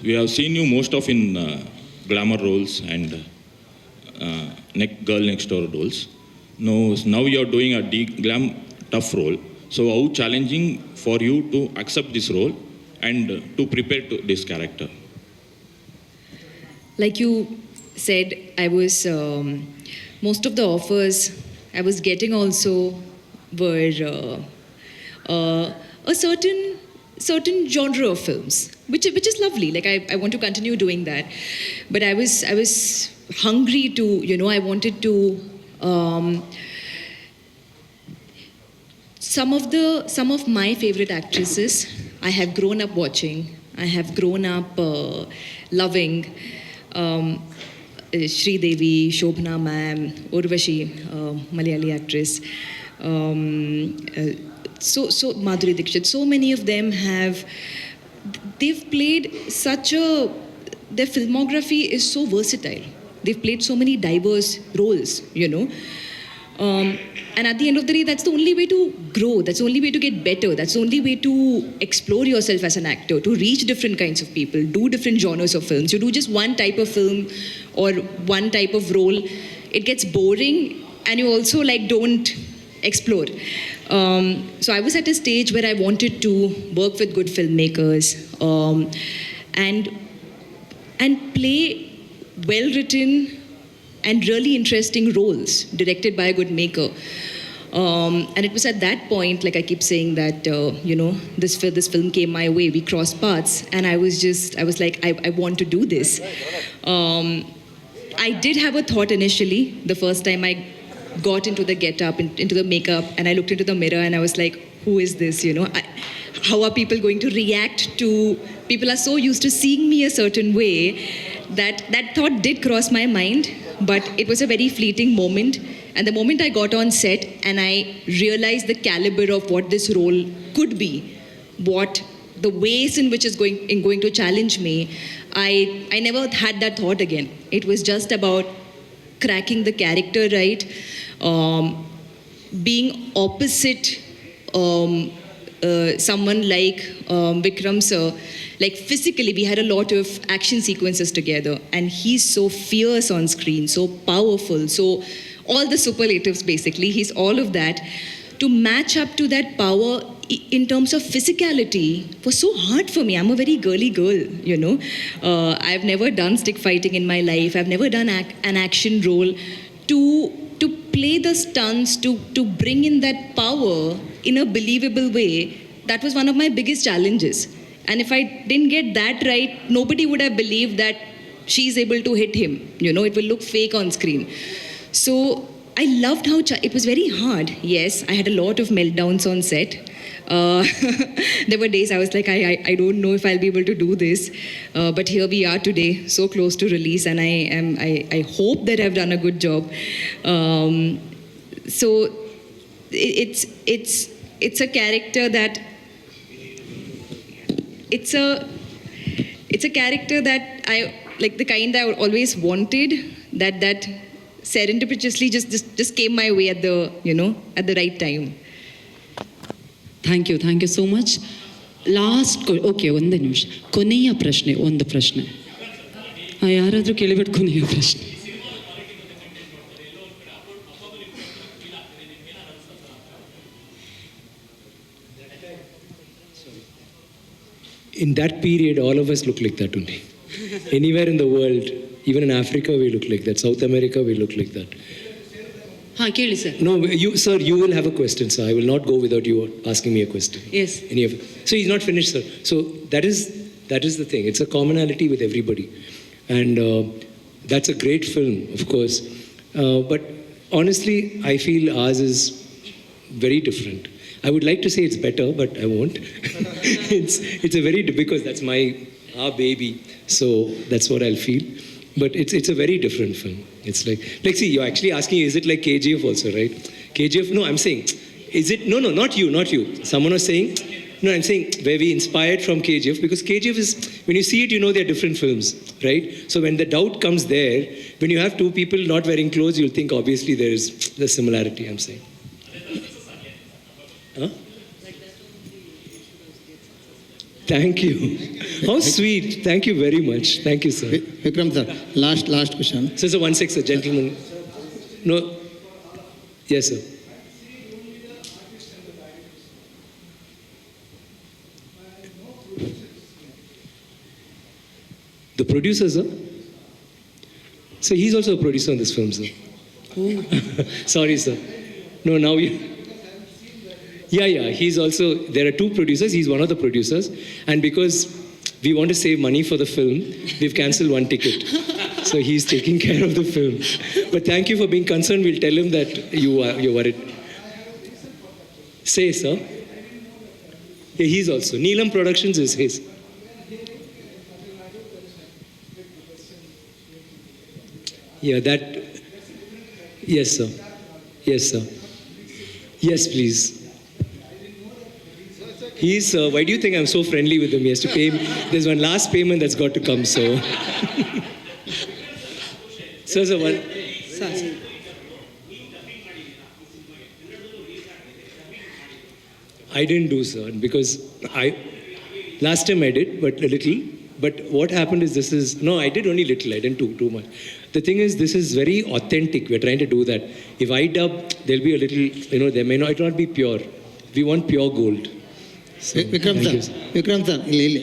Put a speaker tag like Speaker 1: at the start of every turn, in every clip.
Speaker 1: we have seen you most of in glamour roles and girl next door roles. Now you are doing a glam tough role. So how challenging for you to accept this role and to prepare to this character?
Speaker 2: Like you said, I was most of the offers I was getting also were a certain genre of films, which is lovely. Like I want to continue doing that, but I was hungry to I wanted to. Some of my favorite actresses I have grown up watching. I have grown up loving. Sri Devi, Shobhana ma'am, Urvashi, Malayali actress, so Madhuri Dixit. So many of them they've played their filmography is so versatile. They've played so many diverse roles, and at the end of the day, that's the only way to grow. That's the only way to get better. That's the only way to explore yourself as an actor, to reach different kinds of people, do different genres of films. You do just one type of film or one type of role, it gets boring, and you also don't explore. So I was at a stage where I wanted to work with good filmmakers and play well-written and really interesting roles directed by a good maker. And it was at that point, like I keep saying that, this film came my way, we crossed paths, and I was like, I want to do this. I did have a thought initially, the first time I got into the get-up, into the makeup, and I looked into the mirror and I was like, who is this, how are people going to react to, people are so used to seeing me a certain way that thought did cross my mind. But it was a very fleeting moment. And the moment I got on set and I realized the caliber of what this role could be, the ways in which it's going to challenge me, I never had that thought again. It was just about cracking the character right, being opposite someone like Vikram sir. Like physically, we had a lot of action sequences together, and he's so fierce on screen, so powerful, so all the superlatives basically, he's all of that. To match up to that power in terms of physicality was so hard for me. I'm a very girly girl, I've never done stick fighting in my life. I've never done an action role. To play the stunts, to bring in that power in a believable way, that was one of my biggest challenges. And if I didn't get that right, nobody would have believed that she's able to hit him. It will look fake on screen. So I loved how it was very hard. Yes, I had a lot of meltdowns on set. There were days I was like, I don't know if I'll be able to do this. But here we are today, so close to release, and I hope that I've done a good job. So it's a character that it's a character that I like, the kind I always wanted, that serendipitously just came my way at the right time.
Speaker 3: Thank you so much. Okay, ಒಂದು ನಿಮಿಷ, ಕೊನೆಯ ಪ್ರಶ್ನೆ, ಒಂದು ಪ್ರಶ್ನೆ ಯಾರಾದರೂ ಕೇಳಿಬಿಟ್ಟು ಕೊನೆಯ ಪ್ರಶ್ನೆ.
Speaker 4: In that period, all of us look like that only. Anywhere in the world, even in Africa, we look like that. South America, we look like that.
Speaker 3: ಕೇಳಿ sir.
Speaker 4: No, sir, you will have a question, sir. I will not go without you asking me a question.
Speaker 3: Yes.
Speaker 4: So he's not finished, sir. So that is the thing. It's a commonality with everybody. And that's a great film, of course. But honestly, I feel ours is very different. I would like to say it's better, but I won't. it's a very, because that's our baby. So that's what I'll feel. But it's a very different film. It's like see, you're actually asking, is it like KGF also, right? KGF, no, I'm saying, is it, no, not you. Someone was saying, no, I'm saying, where we inspired from KGF, because KGF is, when you see it, they're different films, right? So when the doubt comes there, when you have two people not wearing clothes, you'll think obviously there is the similarity, I'm saying. Huh? Thank you. How sweet. Thank you very much. Thank you, sir.
Speaker 5: Vikram sir, last question.
Speaker 4: So, sir, 1 sec, gentleman. No. Yes, sir. The producer, sir? So he's also a producer on this film, sir. Sorry, sir. No, now you... Yeah, he's also... There are two producers. He's one of the producers. And because we want to save money for the film, we've cancelled one ticket. So he's taking care of the film. But thank you for being concerned. We'll tell him that you're worried. Say, sir. Yeah, he's also. Neelam Productions is his. Yeah, that... Yes, sir. Yes, sir. Yes, please. He's, why do you think I'm so friendly with him? He has to pay him. There's one last payment that's got to come, so. So, sir, one. I didn't do, sir, because last time I did, but a little. But what happened is no, I did only little. I didn't do too much. The thing is, this is very authentic. We're trying to do that. If I dub, there'll be a little, there may not, it will not be pure. We want pure gold. So,
Speaker 5: Vikram sir, ಇಲ್ಲಿ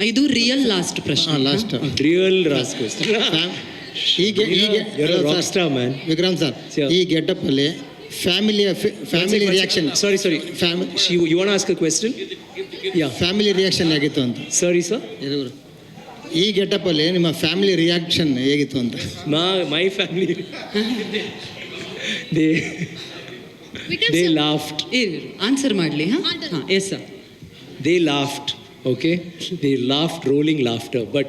Speaker 3: ಇದು real last ಪ್ರಶ್ನೆ.
Speaker 5: Last
Speaker 4: Real rascals. You're a rock star, man.
Speaker 5: Vikram sir, ಈ getup ಅಲ್ಲಿ family reaction
Speaker 4: Sorry. You want to ask a question? Yeah.
Speaker 5: Family reaction ಹೇಗಿತ್ತು ಅಂತ.
Speaker 4: Sorry, sir.
Speaker 5: ಈ getup ಅಲ್ಲಿ ನಿಮ್ಮ ಫ್ಯಾಮಿಲಿ ರಿಯಾಕ್ಷನ್ ಹೇಗಿತ್ತು ಅಂತ.
Speaker 4: My family, they laughed.
Speaker 3: Answer ಮಾಡಲಿ. ಹಾಂ yes sir.
Speaker 4: They laughed, okay? They laughed, rolling laughter. But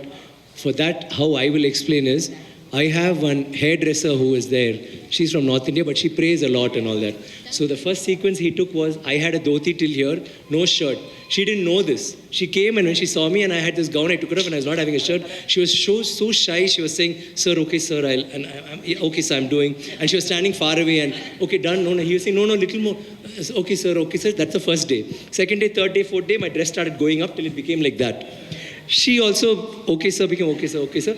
Speaker 4: for that, how I will explain is, I have one hairdresser who is there. She's from North India, but she prays a lot and all that. So the first sequence he took was, I had a dhoti till here, no shirt. She didn't know this. She came and when she saw me and I had this gown, I took it off and I was not having a shirt. She was so shy. She was saying, sir, okay, sir, okay, sir, I'm doing. And she was standing far away and, okay, done. No. He was saying, no, little more. Okay, sir. That's the first day. Second day, third day, fourth day, my dress started going up till it became like that. She also, okay, sir, became okay, sir.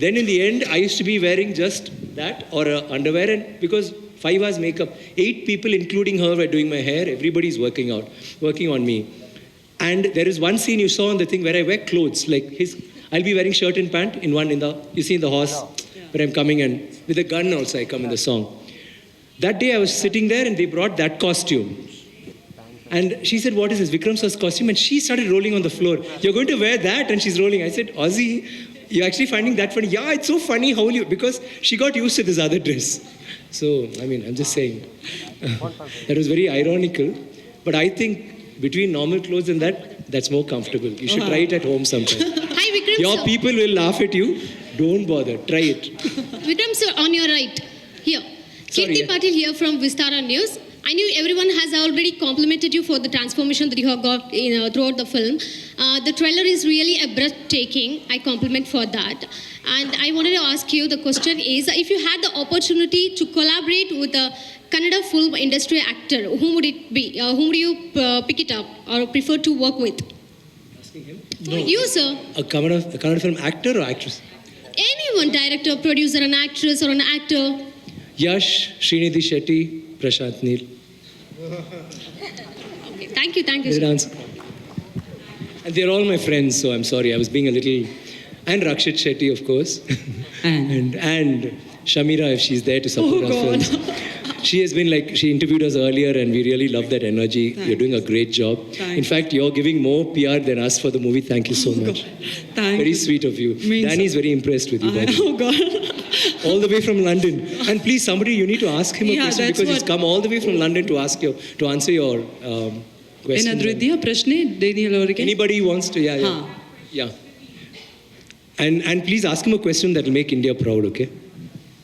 Speaker 4: Then in the end, I used to be wearing just that or underwear, and because 5 hours makeup, 8 people, including her, were doing my hair. Everybody's working on me. And there is one scene you saw on the thing where I wear clothes like I'll be wearing shirt and pant you see in the horse where I'm coming, and with a gun also I come in the song. That day I was sitting there and they brought that costume. And she said, what is this? Vikram sir's costume. And she started rolling on the floor. You're going to wear that? And she's rolling. I said, Ozzy, you're actually finding that funny? Yeah, it's so funny. How will you? Because she got used to this other dress. So, I'm just saying. That was very ironical. But I think between normal clothes and that's more comfortable. You should try it at home sometime.
Speaker 6: Hi, Vikram
Speaker 4: Your
Speaker 6: sir.
Speaker 4: people will laugh at you. Don't bother. Try it.
Speaker 6: Vikram sir, on your right. Here.
Speaker 4: Sorry,
Speaker 6: Kirti
Speaker 4: yeah.
Speaker 6: Patil here from Vistara News. I knew everyone has already complimented you for the transformation that you have got throughout the film. The trailer is really a breathtaking. I compliment for that. And I wanted to ask you, the question is, if you had the opportunity to collaborate with a Kannada film industry actor, whom would it be? Whom would you pick it up or prefer to work with?
Speaker 4: Asking him?
Speaker 6: You, sir.
Speaker 4: A Kannada film actor or actress?
Speaker 6: Anyone, director, producer, an actress or an actor.
Speaker 4: Yash, Srinidhi Shetty, Prashant Neel.
Speaker 6: Okay, thank you,
Speaker 4: Is it
Speaker 6: sir.
Speaker 4: answer? And they're all my friends, so I'm sorry. I was being a little... And Rakshit Shetty, of course. and Shamira, if she's there to support our films. She has been she interviewed us earlier and we really love that energy. You're doing a great job. In fact, you're giving more PR than us for the movie. Thank you so much. Very sweet of you. Danny's very impressed with you.
Speaker 3: Oh God.
Speaker 4: All the way from London. And please, somebody, you need to ask him a question
Speaker 3: that's
Speaker 4: because he's come all the way from London to answer your question.
Speaker 3: ಏನಾದರೂ ಇದೆಯಾ ಪ್ರಶ್ನೆ Daniel ಅವರಿಗೆ?
Speaker 4: Anybody wants to, yeah. And please ask him a question that will make India proud, okay?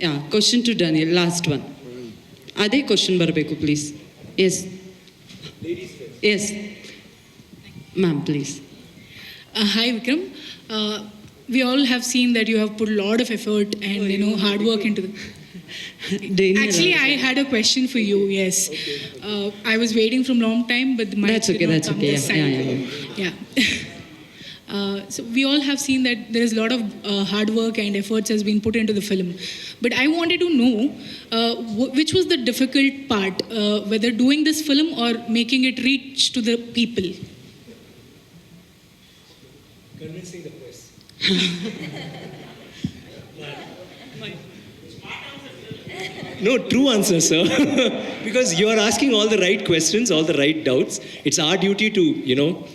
Speaker 3: Yeah, question to Daniel, last one. ಅದೇ question ಬರಬೇಕು please. Yes ma'am please.
Speaker 7: Hi Vikram. We all have seen that you have put a lot of effort and hard work into the... Actually, I had a question for you. Yes, I was waiting from long time, but the mic
Speaker 3: That's okay,
Speaker 7: did not
Speaker 3: that's
Speaker 7: come
Speaker 3: okay.
Speaker 7: this
Speaker 3: Yeah,
Speaker 7: side.
Speaker 3: yeah.
Speaker 7: Yeah. So we all have seen that there is a lot of hard work and efforts has been put into the film. But I wanted to know which was the difficult part, whether doing this film or making it reach to the people.
Speaker 4: Convincing the press. No, true answer, sir. Because you are asking all the right questions, all the right doubts. It's our duty to,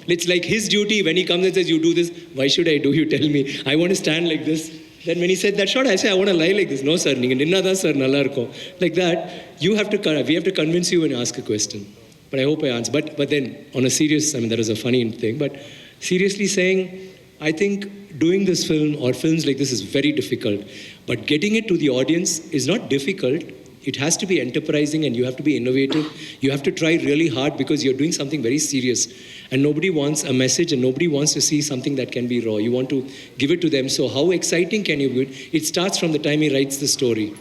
Speaker 4: it's like his duty when he comes and says, you do this, why should I do? You tell me. I want to stand like this. Then when he said that shot, I say, I want to lie like this. No, sir. Sir, like that, we have to convince you when you ask a question. But I hope I answer. But then, on a serious, that was a funny thing. But seriously saying, I think doing this film or films like this is very difficult. But getting it to the audience is not difficult. It has to be enterprising and you have to be innovative. You have to try really hard because you're doing something very serious. And nobody wants a message and nobody wants to see something that can be raw. You want to give it to them. So how exciting can you do it? It starts from the time he writes the story.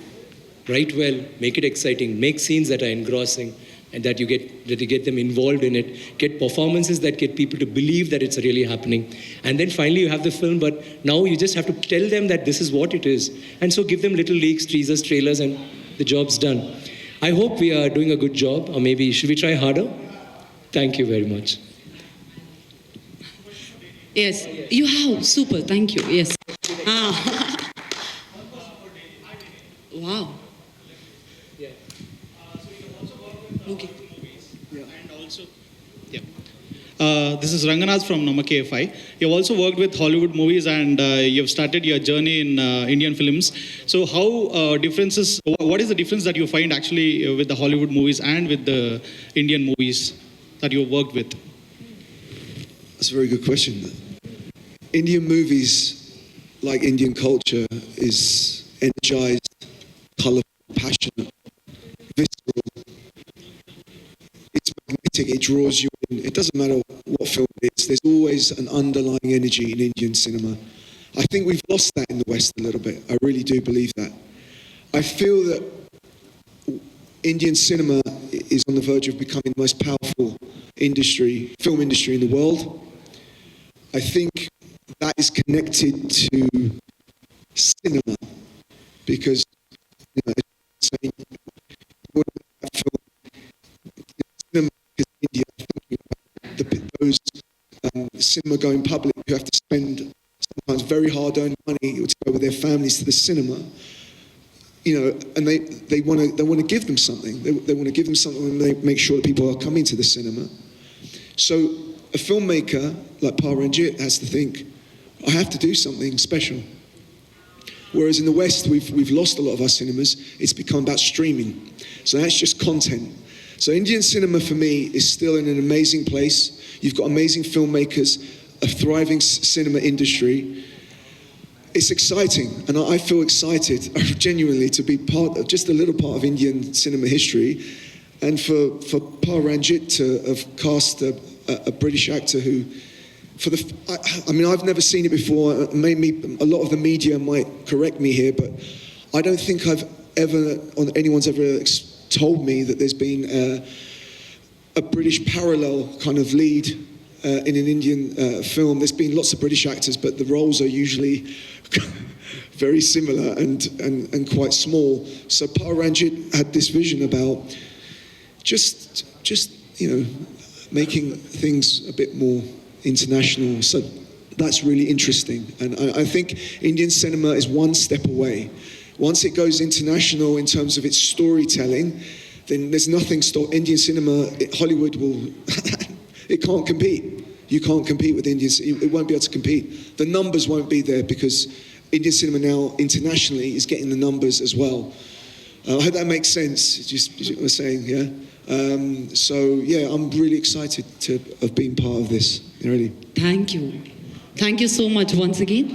Speaker 4: Write well, make it exciting, make scenes that are engrossing and that you get them involved in it, get performances that get people to believe that it's really happening. And then finally you have the film, but now you just have to tell them that this is what it is. And so give them little leaks, teasers, trailers, and the job's done. I hope we are doing a good job, or maybe should we try harder? Thank you very much.
Speaker 3: Yes, you have. Super, thank you. Yes. Wow. Okay.
Speaker 8: This is Ranganath from Namake FI. You've also worked with Hollywood movies and you've started your journey in Indian films. So what is the difference that you find actually with the Hollywood movies and with the Indian movies that you've worked with?
Speaker 9: That's a very good question. Indian movies, like Indian culture, is energized, colorful, passionate, visceral. It's magnetic, it draws you in. It doesn't matter what film it is, there's always an underlying energy in Indian cinema. I think we've lost that in the West a little bit. I really do believe that. I feel that Indian cinema is on the verge of becoming the most powerful film industry in the world. I think that is connected to cinema because, saying, cinema is India, those cinema-going public who have to spend sometimes very hard-earned money to go with their families to the cinema. And they want to give them something. They want to give them something and they make sure that people are coming to the cinema. So a filmmaker like Pa Ranjit has to think, I have to do something special. Whereas in the West, we've lost a lot of our cinemas. It's become about streaming. So that's just content. So Indian cinema for me is still in an amazing place. You've got amazing filmmakers, a thriving cinema industry. It's exciting, and I feel excited genuinely to be just a little part of Indian cinema history, and for Pa Ranjit to have cast a British actor who, I've never seen it before. Maybe a lot of the media might correct me here, but I don't think anyone's ever told me that there's been a British parallel kind of lead in an Indian film. There's been lots of British actors, but the roles are usually very similar and quite small. So Pa Ranjit had this vision about just making things a bit more international. So that's really interesting. And I think Indian cinema is one step away. Once it goes international in terms of its storytelling, then there's nothing Indian cinema, Hollywood it can't compete. You can't compete with Indian cinema. It won't be able to compete. The numbers won't be there because Indian cinema now internationally is getting the numbers as well. I hope that makes sense, just what we're saying, yeah? I'm really excited to have been part of this, really.
Speaker 3: Thank you. Thank you so much once again.